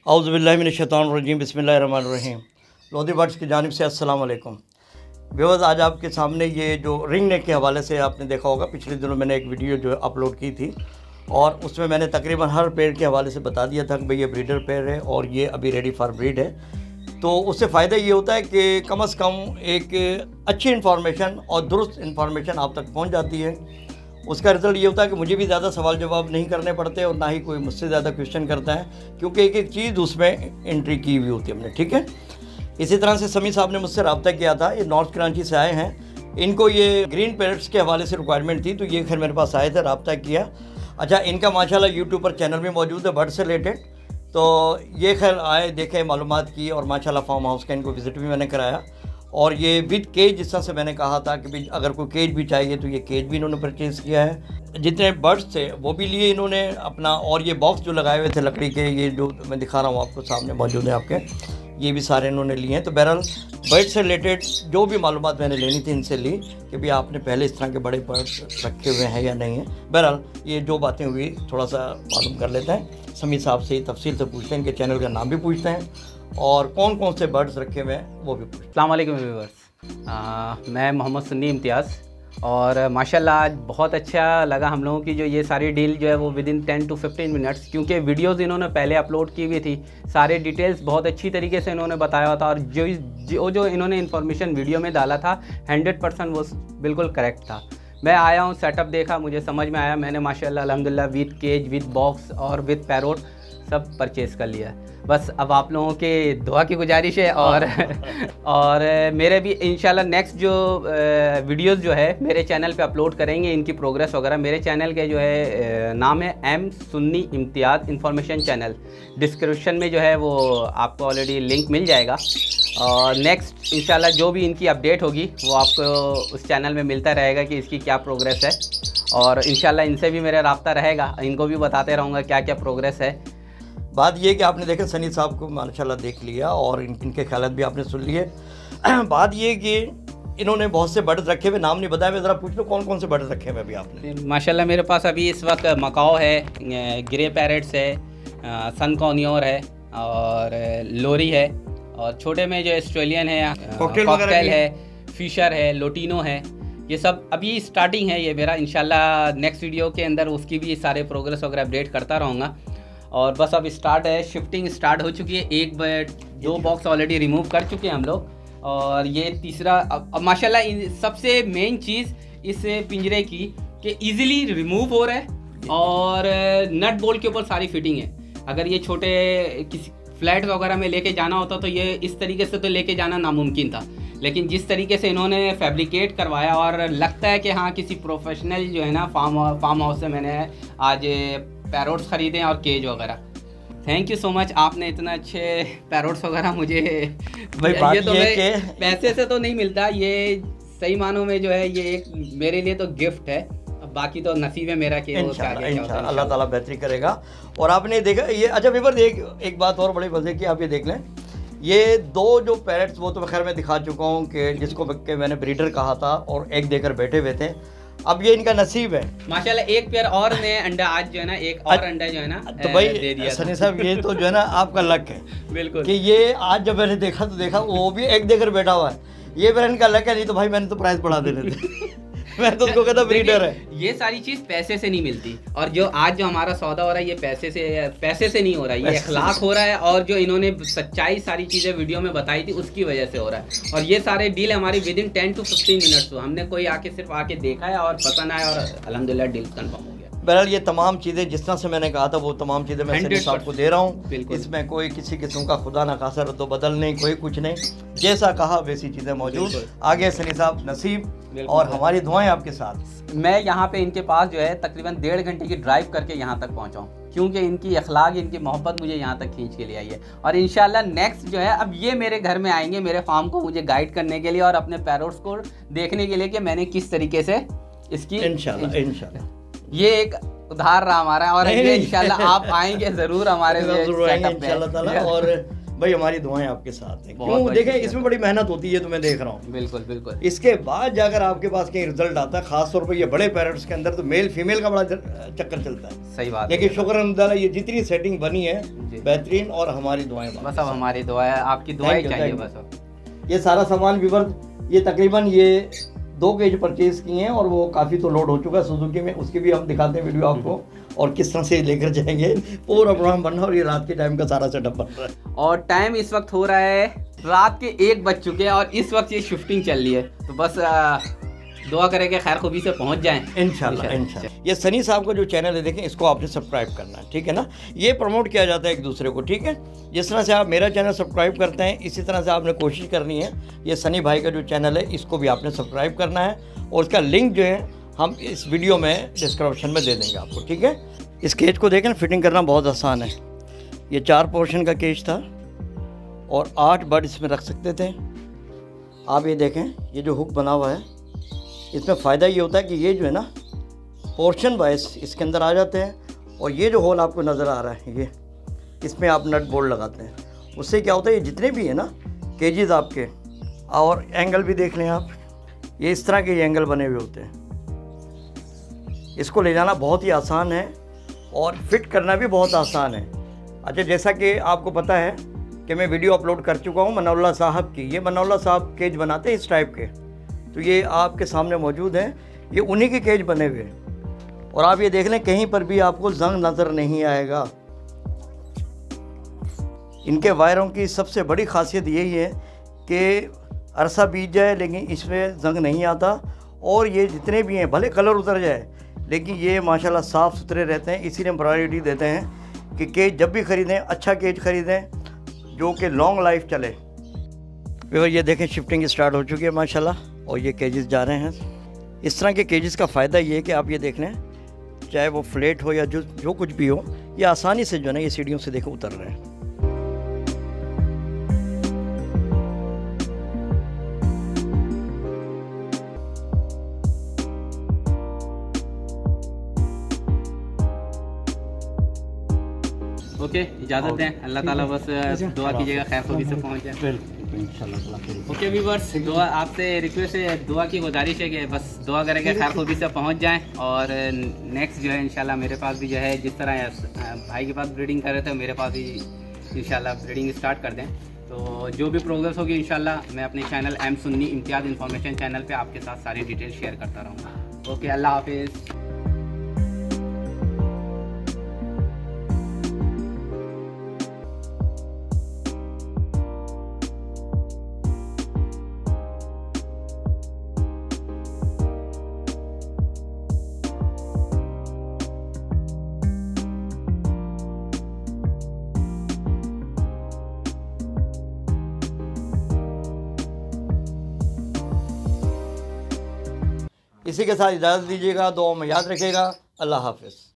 औज़ुबिल्लाहिमिनश्शैतानिर्रजीम बिस्मिल्लाहिर्रहमानिर्रहीम। लोधी बर्ड्स की जानिब से अस्सलाम वालेकुम। व्यूअर्स, आज आपके सामने ये जो रिंग नेक के हवाले से आपने देखा होगा, पिछले दिनों मैंने एक वीडियो जो अपलोड की थी और उसमें मैंने तकरीबन हर पेड़ के हवाले से बता दिया था कि भाई ये ब्रीडर पेड़ है और ये अभी रेडी फॉर ब्रीड है। तो उससे फ़ायदा ये होता है कि कम से कम एक अच्छी इन्फॉर्मेशन और दुरुस्त इन्फॉर्मेशन आप तक पहुँच जाती है। उसका रिज़ल्ट ये होता है कि मुझे भी ज़्यादा सवाल जवाब नहीं करने पड़ते और ना ही कोई मुझसे ज़्यादा क्वेश्चन करता है, क्योंकि एक एक चीज़ उसमें एंट्री की हुई होती है हमने। ठीक है, इसी तरह से समी साहब ने मुझसे रब्ता किया था, ये नॉर्थ कराची से आए हैं। इनको ये ग्रीन पैरट्स के हवाले से रिक्वायरमेंट थी, तो ये खैर मेरे पास आए थे, रब्ता किया। अच्छा, इनका माशाल्लाह यूट्यूब पर चैनल भी मौजूद है बर्ड से रिलेटेड, तो ये खैर आए, देखे, मालूमात की और माशाल्लाह फार्म हाउस का इनको विज़िट भी मैंने कराया। और ये विद केज, जिस तरह से मैंने कहा था कि भाई अगर कोई केज भी चाहिए तो ये केज भी इन्होंने परचेज़ किया है। जितने बर्ड्स थे वो भी लिए इन्होंने अपना, और ये बॉक्स जो लगाए हुए थे लकड़ी के, ये जो मैं दिखा रहा हूँ आपको सामने मौजूद है आपके, ये भी सारे इन्होंने लिए हैं। तो बहरहाल बर्ड से रिलेटेड जो भी मालूमात मैंने लेनी थी इनसे ली कि भाई आपने पहले इस तरह के बड़े बर्ड्स रखे हुए हैं या नहीं है। बहरहाल ये जो बातें हुई थोड़ा सा मालूम कर लेते हैं, समी साहब से तफसील से पूछते हैं, इनके चैनल का नाम भी पूछते हैं और कौन कौन से बर्ड्स रखे हुए हैं वो भी पूछते हैं। अस्सलाम वालेकुम व्यूअर्स, मैं मोहम्मद सुन्नी इम्तियाज़, और माशाल्लाह आज बहुत अच्छा लगा हम लोगों की जो ये सारी डील जो है वो विद इन 10 to 15 मिनट्स, क्योंकि वीडियोस इन्होंने पहले अपलोड की हुई थी, सारे डिटेल्स बहुत अच्छी तरीके से इन्होंने बताया हुआ था, और जो इन्होंने इन्फॉर्मेशन वीडियो में डाला था 100% वो बिल्कुल करेक्ट था। मैं आया हूँ, सेटअप देखा, मुझे समझ में आया, मैंने माशाल्लाह अल्हम्दुलिल्लाह विद केज, विद बॉक्स और विद पैरोट सब परचेज़ कर लिया। बस अब आप लोगों के दुआ की गुजारिश है और मेरे भी इंशाल्लाह नेक्स्ट जो वीडियोस जो है मेरे चैनल पे अपलोड करेंगे, इनकी प्रोग्रेस वगैरह। मेरे चैनल के जो है नाम है एम सुन्नी इम्तियाज़ इन्फॉर्मेशन चैनल, डिस्क्रिप्शन में जो है वो आपको ऑलरेडी लिंक मिल जाएगा। और नेक्स्ट इंशाल्लाह जो भी इनकी अपडेट होगी वो आपको उस चैनल में मिलता रहेगा कि इसकी क्या प्रोग्रेस है, और इंशाल्लाह इनसे भी मेरा रब्ता रहेगा, इनको भी बताते रहूँगा क्या क्या प्रोग्रेस है। बात ये कि आपने देखा सनी साहब को माशाल्लाह देख लिया और इनके ख्यालात भी आपने सुन लिए। बात ये कि इन्होंने बहुत से बर्ड्स रखे हुए, नाम नहीं बताया, मैं ज़रा पूछ लो कौन कौन से बर्ड्स रखे हुए अभी आपने? माशाल्लाह मेरे पास अभी इस वक्त मकाओ है, ग्रे पैरेट्स है, सन कॉर्नियोर है और लोरी है, और छोटे में जो ऑस्ट्रेलियन है, कॉकटेल है, फिशर है, लोटिनो है। ये सब अभी स्टार्टिंग है ये मेरा, इंशाल्लाह नेक्स्ट वीडियो के अंदर उसकी भी सारे प्रोग्रेस वगैरह अपडेट करता रहूँगा। और बस अब स्टार्ट है, शिफ्टिंग स्टार्ट हो चुकी है, एक दो बॉक्स ऑलरेडी रिमूव कर चुके हैं हम लोग, और ये तीसरा अब माशाल्लाह सबसे मेन चीज़ इस पिंजरे की कि इजीली रिमूव हो रहा है और नट बोल्ट के ऊपर सारी फिटिंग है। अगर ये छोटे किसी फ्लैट वगैरह में लेके जाना होता तो ये इस तरीके से तो लेके जाना नामुमकिन था, लेकिन जिस तरीके से इन्होंने फैब्रिकेट करवाया, और लगता है कि हाँ किसी प्रोफेशनल जो है ना फार्म हाउस से मैंने आज पैरोट्स ख़रीदे और केज वगैरह। थैंक यू सो मच, आपने इतना अच्छे पैरोट्स वगैरह मुझे ये तो मैं पैसे से तो नहीं मिलता, ये सही मानों में जो है ये एक मेरे लिए तो गिफ्ट है। अब बाकी तो नसीब है मेरा कि इंशाल्लाह अल्लाह ताला बेहतरी करेगा। और आपने देखा ये, अच्छा व्यूअर्स एक बात और बड़ी मज़े की, आप ये देख लें, ये दो जो पैरेट्स वो तो खैर मैं दिखा चुका हूँ कि जिसको कि मैंने ब्रीडर कहा था और एक देकर बैठे हुए थे। अब ये इनका नसीब है माशाल्लाह, एक पेयर और ने अंडा आज जो है ना, एक और अंडा जो है ना तो भाई दे दिया सनी साहब, ये तो जो है ना आपका लक है बिल्कुल कि ये आज जब मैंने देखा तो देखा वो भी एक देकर बैठा हुआ है, ये मेरा इनका लक है, नहीं तो भाई मैंने तो प्राइस बढ़ा देने थे। मैं तो उसको कहता ब्रीडर है। ये सारी चीज़ पैसे से नहीं मिलती, और जो आज जो हमारा सौदा हो रहा है ये पैसे से नहीं हो रहा है, ये अखलाक हो रहा है, और जो इन्होंने सच्चाई सारी चीज़ें वीडियो में बताई थी उसकी वजह से हो रहा है। और ये सारे डील हमारी विद इन 10 to 15 मिनट्स, हमने कोई आके सिर्फ आके देखा है और पसंद आया और अल्हम्दुलिल्लाह डील कंफर्म हो गया। बहरहाल ये तमाम चीज़ें जिस तरह से मैंने कहा था वो तमाम चीज़ें मैं सनी साहब को दे रहा हूँ, इसमें कोई किसी किस्म का खुदा न खासा रद्दो बदल नहीं, कोई कुछ नहीं, जैसा कहा वैसी चीज़ें मौजूद। आगे सनी साहब नसीब और हमारी दुआएं आपके साथ। मैं यहाँ पे इनके पास जो है तकरीबन 1.5 घंटे की ड्राइव करके यहाँ तक पहुँचा हूँ, क्योंकि इनकी अखलाक, इनकी मोहब्बत मुझे यहाँ तक खींच के ले आई है। और इंशाल्लाह नेक्स्ट जो है अब ये मेरे घर में आएंगे, मेरे फार्म को मुझे गाइड करने के लिए और अपने पैरोट्स को देखने के लिए कि मैंने किस तरीके से इसकी इंशाल्लाह ये एक उधार रहा हमारा, और इंशाल्लाह आप आएंगे ज़रूर हमारे सेटअप में। और भाई हमारी दुआएं आपके साथ हैं। बहुत क्यों देखें, इसमें बड़ी मेहनत होती है, तो मैं देख रहा हूँ। बिल्कुल बिल्कुल। इसके बाद जाकर आपके पास कहीं रिजल्ट आता है, खासतौर पर ये बड़े पैरेट्स के अंदर तो मेल फीमेल का बड़ा चक्कर चलता है। सही बात। लेकिन शुक्र अल्हम्दुलिल्लाह ये जितनी सेटिंग बनी है बेहतरीन, और हमारी दुआएं बस अब हमारी दुआ है, आपकी दुआएं चाहिए बस अब। ये सारा सामान व्यूअर, ये तकरीबन ये 2 केज परचेज किए हैं, और वो काफ़ी तो लोड हो चुका है सुजुकी में, उसकी भी हम दिखाते हैं वीडियो आपको, और किस तरह से लेकर जाएंगे। पूरा प्रोग्राम बन रहा है, और ये रात के टाइम का सारा सेटअप बन रहा है। और टाइम इस वक्त हो रहा है रात के 1 बज चुके हैं, और इस वक्त ये शिफ्टिंग चल रही है, तो बस दुआ करें कि खैर खूबी से पहुंच जाएं इंशाल्लाह। ये सनी साहब का जो चैनल है, देखें इसको आपने सब्सक्राइब करना है, ठीक है ना। ये प्रमोट किया जाता है एक दूसरे को, ठीक है। जिस तरह से आप मेरा चैनल सब्सक्राइब करते हैं, इसी तरह से आपने कोशिश करनी है ये सनी भाई का जो चैनल है इसको भी आपने सब्सक्राइब करना है, और उसका लिंक जो है हम इस वीडियो में डिस्क्रिप्शन में दे देंगे आपको, ठीक है। इस केज को देखें, फिटिंग करना बहुत आसान है। ये 4 पोर्शन का केज था, और 8 बर्ड इसमें रख सकते थे आप। ये देखें, ये जो हुक बना हुआ है, इसमें फ़ायदा ये होता है कि ये जो है ना पोर्शन वाइज इसके अंदर आ जाते हैं, और ये जो होल आपको नज़र आ रहा है, ये इसमें आप नट बोल्ट लगाते हैं। उससे क्या होता है, ये जितने भी है ना केजेस आपके, और एंगल भी देख लें आप, ये इस तरह के एंगल बने हुए होते हैं। इसको ले जाना बहुत ही आसान है, और फिट करना भी बहुत आसान है। अच्छा, जैसा कि आपको पता है कि मैं वीडियो अपलोड कर चुका हूँ मनाउल्लाह साहब की। ये मनाउल्लाह साहब केज बनाते हैं इस टाइप के, तो ये आपके सामने मौजूद हैं। ये उन्हीं के केज बने हुए हैं, और आप ये देख लें कहीं पर भी आपको जंग नज़र नहीं आएगा। इनके वायरों की सबसे बड़ी खासियत यही है कि अरसा बीत जाए लेकिन इसमें जंग नहीं आता, और ये जितने भी हैं भले कलर उतर जाए लेकिन ये माशाल्लाह साफ़ सुथरे रहते हैं। इसीलिए हम प्रायोरिटी देते हैं कि केज जब भी ख़रीदें अच्छा केज ख़रीदें जो कि लॉन्ग लाइफ चले। फिर ये देखें, शिफ्टिंग स्टार्ट हो चुकी है माशाल्लाह, और ये केजेस जा रहे हैं। इस तरह के केजेस का फ़ायदा ये है कि आप ये देख लें, चाहे वो फ्लैट हो या जो कुछ भी हो, ये आसानी से जो है ना ये सीढ़ियों से देखो उतर रहे हैं। ओके, इजाज़त दें। अल्लाह ताला बस दुआ कीजिएगा खैर खूबी से पहुँच जाए इंशाल्लाह। ओके व्यूअर्स, दुआ आपसे रिक्वेस्ट है, दुआ की गुजारिश है कि बस दुआ करें कि खैर खूबी से पहुँच जाएं, और नेक्स्ट जो है इंशाल्लाह मेरे पास भी जो है जिस तरह भाई के पास ब्रीडिंग कर रहे थे, मेरे पास भी इंशाल्लाह ब्रीडिंग स्टार्ट कर दें। तो जो भी प्रोग्रेस होगी इंशाल्लाह मैं अपने चैनल एम सुन्नी इम्तियाज़ इन्फॉर्मेशन चैनल पर आपके साथ सारी डिटेल शेयर करता रहूँगा। ओके, अल्लाह हाफिज़। इसी के साथ इजाज़त दीजिएगा, दुआ में याद रखिएगा। अल्लाह हाफ़िज़।